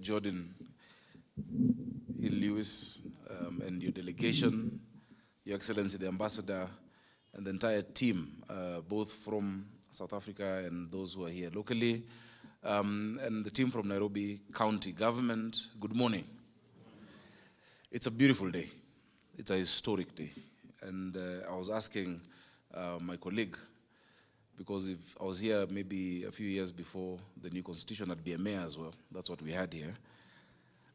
Jordan Hill-Lewis, and your delegation, Your Excellency the Ambassador, and the entire team, both from South Africa and those who are here locally, and the team from Nairobi County Government, good morning. It's a beautiful day. It's a historic day. And I was asking my colleague, because if I was here maybe a few years before the new constitution, I'd be a mayor as well. That's what we had here.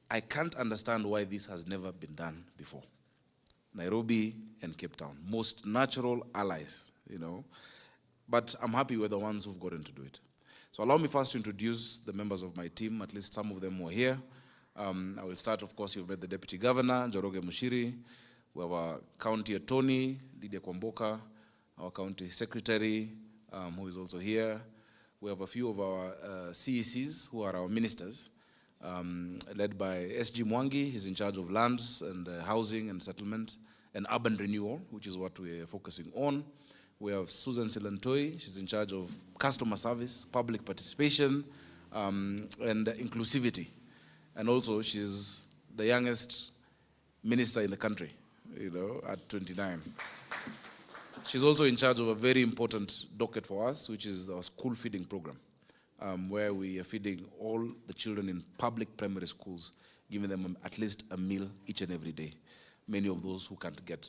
I can't understand why this has never been done before. Nairobi and Cape Town, most natural allies, you know. But I'm happy we're the ones who've gotten to do it. So allow me first to introduce the members of my team, at least some of them who are here. I will start, of course, you've met the Deputy Governor, Njoroge Mushiri. We have our County Attorney, Lydia Kwamboka, our County Secretary, who is also here. We have a few of our CECs, who are our ministers, led by SG Mwangi. He's in charge of lands and housing and settlement and urban renewal, which is what we're focusing on. We have Susan Silantoi. She's in charge of customer service, public participation, and inclusivity. And also, she's the youngest minister in the country, you know, at 29. She's also in charge of a very important docket for us, which is our school feeding program, where we are feeding all the children in public primary schools, giving them at least a meal each and every day, many of those who can't get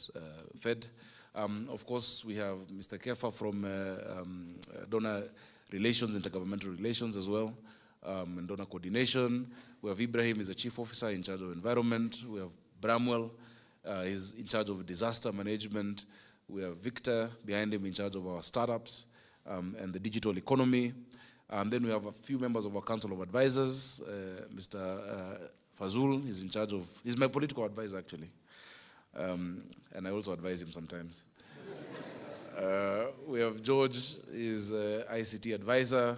fed. Of course, we have Mr. Kefa from donor relations, intergovernmental relations as well, and donor coordination. We have Ibrahim, he's a chief officer in charge of environment. We have Bramwell, he's in charge of disaster management. We have Victor behind him in charge of our startups and the digital economy. Then we have a few members of our Council of Advisors. Mr. Fazul, he's in charge of, he's my political advisor actually. And I also advise him sometimes. We have George, he's ICT advisor.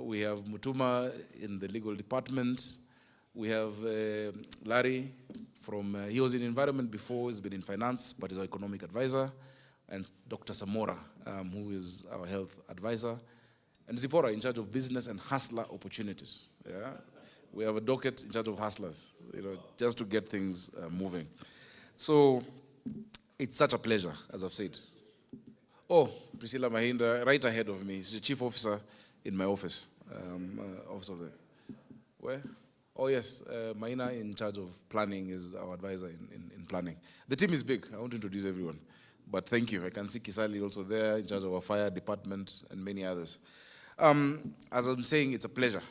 We have Mutuma in the legal department. We have Larry from, he was in environment before, he's been in finance, but he's our economic advisor. And Dr. Samora, who is our health advisor. And Zipporah in charge of business and hustler opportunities. Yeah? We have a docket in charge of hustlers, you know, just to get things moving. So it's such a pleasure, as I've said. Oh, Priscilla Mahinda, right ahead of me. She's the chief officer in my office. Office of the, where? Oh yes, Maina in charge of planning is our advisor in planning. The team is big, I want to introduce everyone. But thank you, I can see Kisali also there, in charge of our fire department and many others. As I'm saying, it's a pleasure,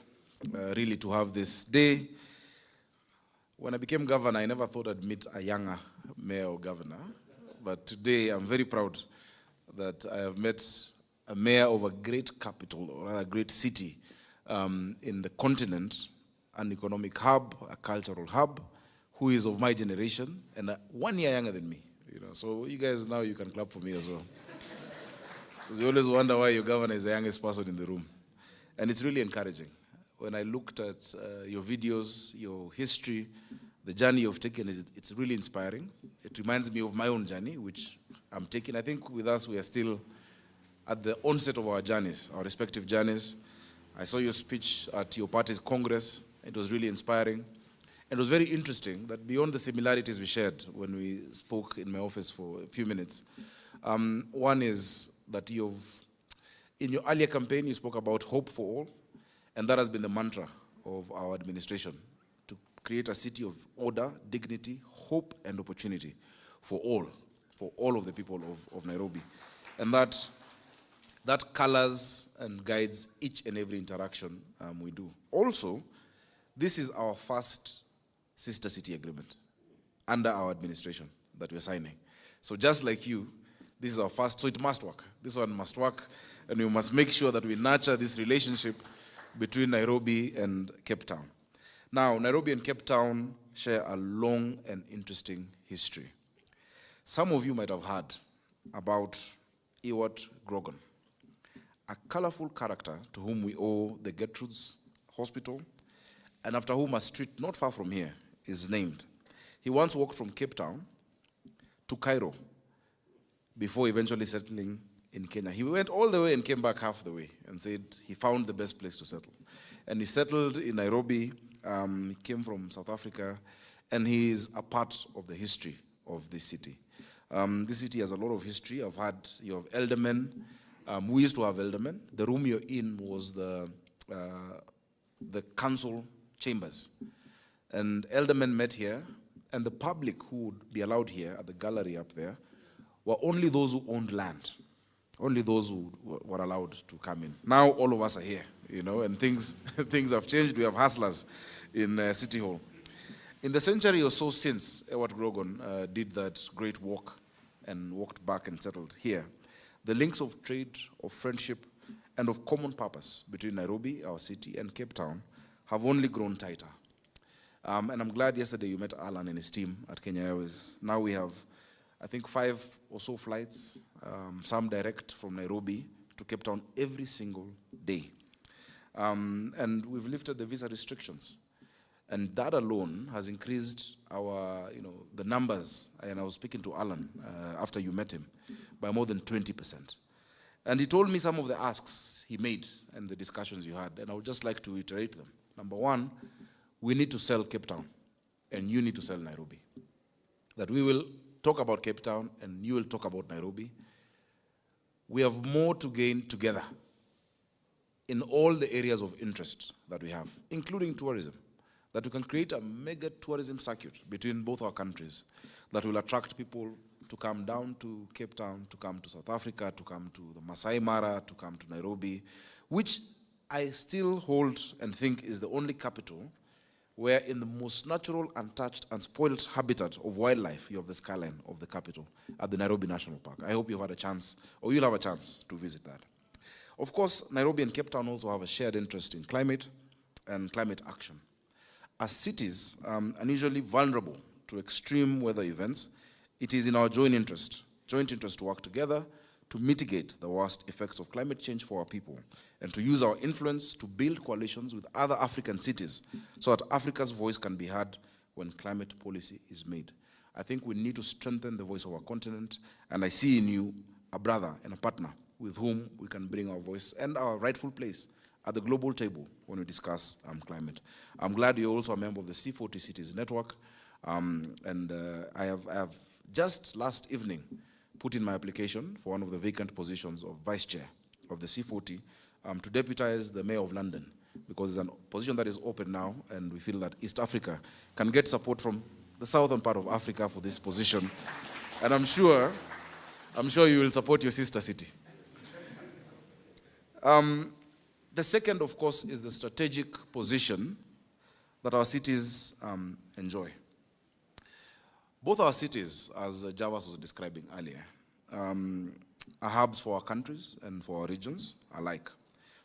really, to have this day. When I became governor, I never thought I'd meet a younger mayor or governor. But today, I'm very proud that I have met a mayor of a great capital, or a great city in the continent, an economic hub, a cultural hub, who is of my generation and 1 year younger than me. You know, so you guys now, you can clap for me as well. Because you always wonder why your governor is the youngest person in the room. And it's really encouraging. When I looked at your videos, your history, the journey you've taken, it's really inspiring. It reminds me of my own journey, which I'm taking. I think with us, we are still at the onset of our journeys, our respective journeys. I saw your speech at your party's Congress. It was really inspiring. And it was very interesting that beyond the similarities we shared when we spoke in my office for a few minutes, one is that in your earlier campaign, you spoke about hope for all, and that has been the mantra of our administration, to create a city of order, dignity, hope, and opportunity for all of the people of Nairobi. And that colors and guides each and every interaction we do. Also, this is our first sister city agreement under our administration that we're signing. So just like you, this is our first, so it must work. This one must work, and we must make sure that we nurture this relationship between Nairobi and Cape Town. Now, Nairobi and Cape Town share a long and interesting history. Some of you might have heard about Ewart Grogan, a colorful character to whom we owe the Gertrude's Hospital, and after whom a street not far from here is named. He once walked from Cape Town to Cairo before eventually settling in Kenya. He went all the way and came back half the way and said he found the best place to settle. And he settled in Nairobi He came from South Africa, and he is a part of the history of this city. This city has a lot of history. You have eldermen. We used to have eldermen. The room you're in was the council chambers. And eldermen met here, and the public who would be allowed here at the gallery up there were only those who owned land. Only those who were allowed to come in. Now all of us are here, and things have changed. We have hustlers in City Hall. In the century or so since Ewart Grogan did that great walk and walked back and settled here, the links of trade, of friendship, and of common purpose between Nairobi, our city, and Cape Town have only grown tighter. And I'm glad yesterday you met Alan and his team at Kenya Airways. Now we have, I think, 5 or so flights, some direct from Nairobi to Cape Town every single day. And we've lifted the visa restrictions. And that alone has increased our, the numbers. And I was speaking to Alan after you met him, by more than 20%. And he told me some of the asks he made and the discussions you had. And I would just like to reiterate them. Number one, we need to sell Cape Town, and you need to sell Nairobi. That we will talk about Cape Town, and you will talk about Nairobi. We have more to gain together in all the areas of interest that we have, including tourism. That we can create a mega tourism circuit between both our countries that will attract people to come down to Cape Town, to come to South Africa, to come to the Masai Mara, to come to Nairobi, which I still hold and think is the only capital where in the most natural, untouched, unspoiled habitat of wildlife, you have the skyline of the capital at the Nairobi National Park. I hope you've had a chance, or you'll have a chance to visit that. Of course, Nairobi and Cape Town also have a shared interest in climate and climate action. As cities unusually vulnerable to extreme weather events, it is in our joint interest to work together to mitigate the worst effects of climate change for our people, and to use our influence to build coalitions with other African cities so that Africa's voice can be heard when climate policy is made. I think we need to strengthen the voice of our continent, and I see in you a brother and a partner with whom we can bring our voice and our rightful place at the global table when we discuss climate. I'm glad you're also a member of the C40 Cities Network, and I have just last evening put in my application for one of the vacant positions of Vice Chair of the C40 to deputize the Mayor of London, because it's a position that is open now, and we feel that East Africa can get support from the southern part of Africa for this position. And I'm sure you will support your sister city. The second, of course, is the strategic position that our cities enjoy. Both our cities, as Javas was describing earlier, are hubs for our countries and for our regions alike,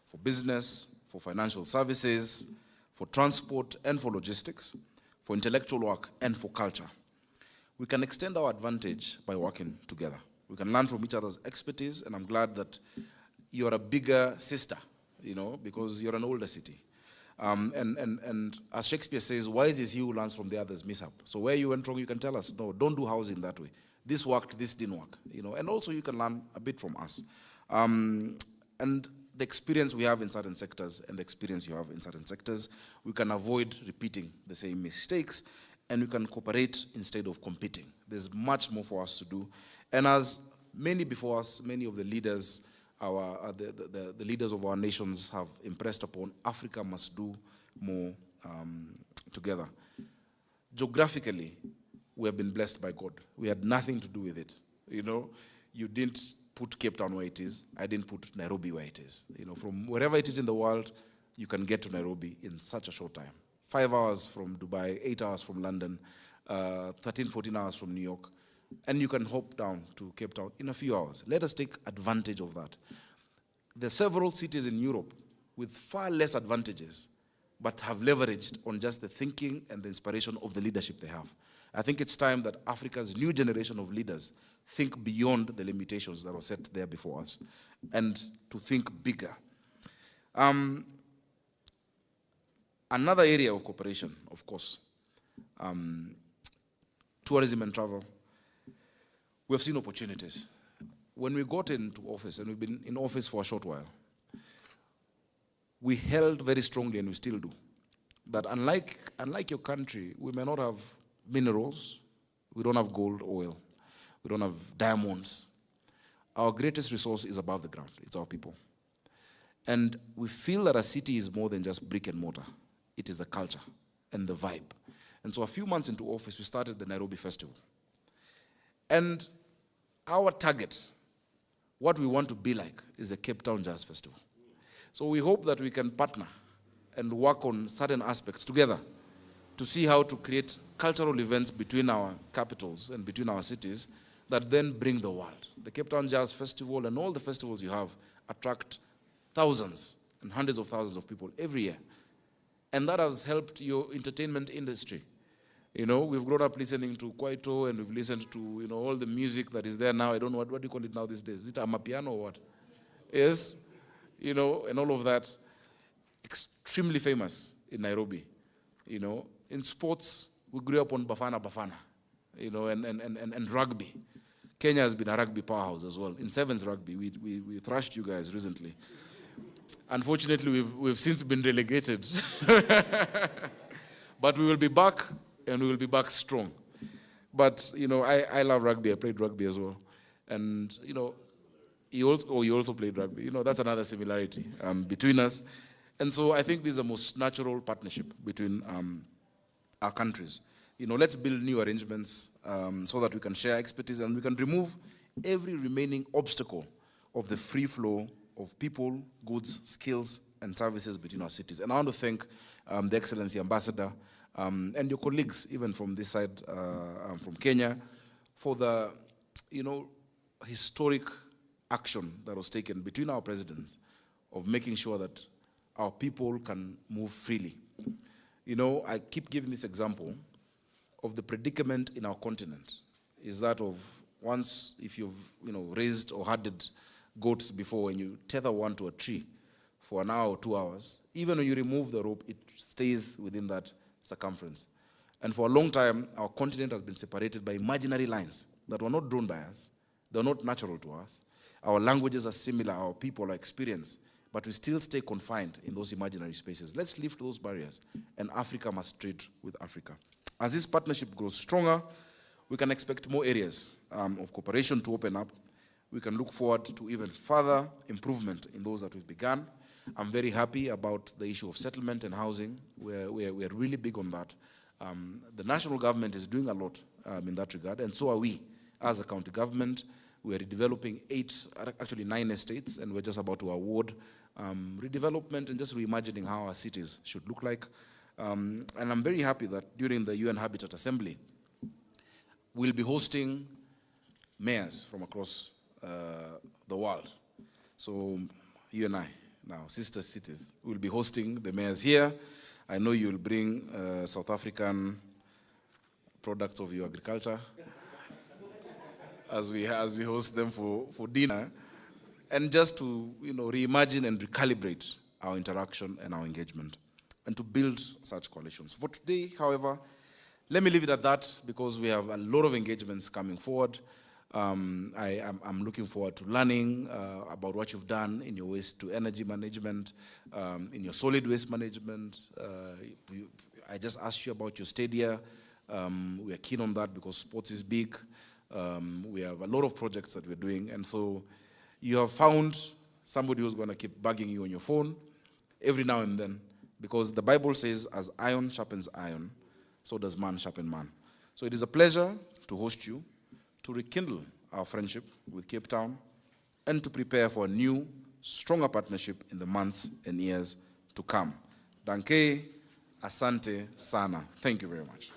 for business, for financial services, for transport and for logistics, for intellectual work and for culture. We can extend our advantage by working together. We can learn from each other's expertise, and I'm glad that you're a bigger sister, because you're an older city. And as Shakespeare says, wise is he who learns from the other's mishap. So where you went wrong, you can tell us, no, don't do housing that way. This worked, this didn't work. And also you can learn a bit from us. And the experience we have in certain sectors and the experience you have in certain sectors, we can avoid repeating the same mistakes, and we can cooperate instead of competing. There's much more for us to do. And as many before us, many of the leaders, the leaders of our nations have impressed upon, Africa must do more together. Geographically, we have been blessed by God. We had nothing to do with it. You didn't put Cape Town where it is. I didn't put Nairobi where it is. From wherever it is in the world, you can get to Nairobi in such a short time. 5 hours from Dubai, 8 hours from London, 13, 14 hours from New York. And you can hop down to Cape Town in a few hours. Let us take advantage of that. There are several cities in Europe with far less advantages, but have leveraged on just the thinking and the inspiration of the leadership they have. I think it's time that Africa's new generation of leaders think beyond the limitations that were set there before us, and to think bigger. Another area of cooperation, of course, tourism and travel. We have seen opportunities. When we got into office, and we've been in office for a short while, we held very strongly, and we still do, that unlike your country, we may not have minerals, we don't have gold, oil, we don't have diamonds. Our greatest resource is above the ground. It's our people. And we feel that a city is more than just brick and mortar. It is the culture and the vibe. And so a few months into office, we started the Nairobi Festival. And our target, what we want to be like, is the Cape Town Jazz Festival. So we hope that we can partner and work on certain aspects together to see how to create cultural events between our capitals and between our cities that then bring the world. The Cape Town Jazz Festival and all the festivals you have attract thousands and hundreds of thousands of people every year. And that has helped your entertainment industry. You know, we've grown up listening to Kwaito and we've listened to, you know, all the music that is there now. I don't know, what do you call it now these days? Is it Amapiano or what? Yes, you know, and all of that. Extremely famous in Nairobi. You know, in sports, we grew up on Bafana, you know, and rugby. Kenya has been a rugby powerhouse as well. In sevens rugby, we thrashed you guys recently. Unfortunately, we've since been relegated. But we will be back, and we will be back strong. But, you know, I love rugby. I played rugby as well. And, you know, you also played rugby. You know, that's another similarity between us. And so I think this is the most natural partnership between our countries. You know, let's build new arrangements so that we can share expertise and we can remove every remaining obstacle of the free flow of people, goods, skills, and services between our cities. And I want to thank the Excellency Ambassador and your colleagues, even from this side, from Kenya, for the, you know, historic action that was taken between our presidents of making sure that our people can move freely. You know, I keep giving this example of the predicament in our continent, is that of once, if you've, you know, raised or herded goats before and you tether one to a tree for an hour or 2 hours, even when you remove the rope, it stays within that circumference. And for a long time, our continent has been separated by imaginary lines that were not drawn by us. They're not natural to us. Our languages are similar, our people are experienced, but we still stay confined in those imaginary spaces. Let's lift those barriers, and Africa must trade with Africa. As this partnership grows stronger, we can expect more areas of cooperation to open up. We can look forward to even further improvement in those that we've begun. I'm very happy about the issue of settlement and housing. We're really big on that. The national government is doing a lot in that regard, and so are we as a county government. We are redeveloping 9 estates, and we're just about to award redevelopment and just reimagining how our cities should look like. And I'm very happy that during the UN Habitat Assembly, we'll be hosting mayors from across the world. So you and I, now sister cities, will be hosting the mayors here. I know you'll bring South African products of your agriculture as we host them for dinner, and just to, you know, reimagine and recalibrate our interaction and our engagement, and to build such coalitions. For today, however, let me leave it at that because we have a lot of engagements coming forward. I'm looking forward to learning about what you've done in your waste to energy management, in your solid waste management. I just asked you about your stadia. We are keen on that because sports is big. We have a lot of projects that we're doing, and so you have found somebody who's going to keep bugging you on your phone every now and then, because the Bible says, as iron sharpens iron, so does man sharpen man. So it is a pleasure to host you, to rekindle our friendship with Cape Town, and to prepare for a new, stronger partnership in the months and years to come. Danke, asante sana. Thank you very much.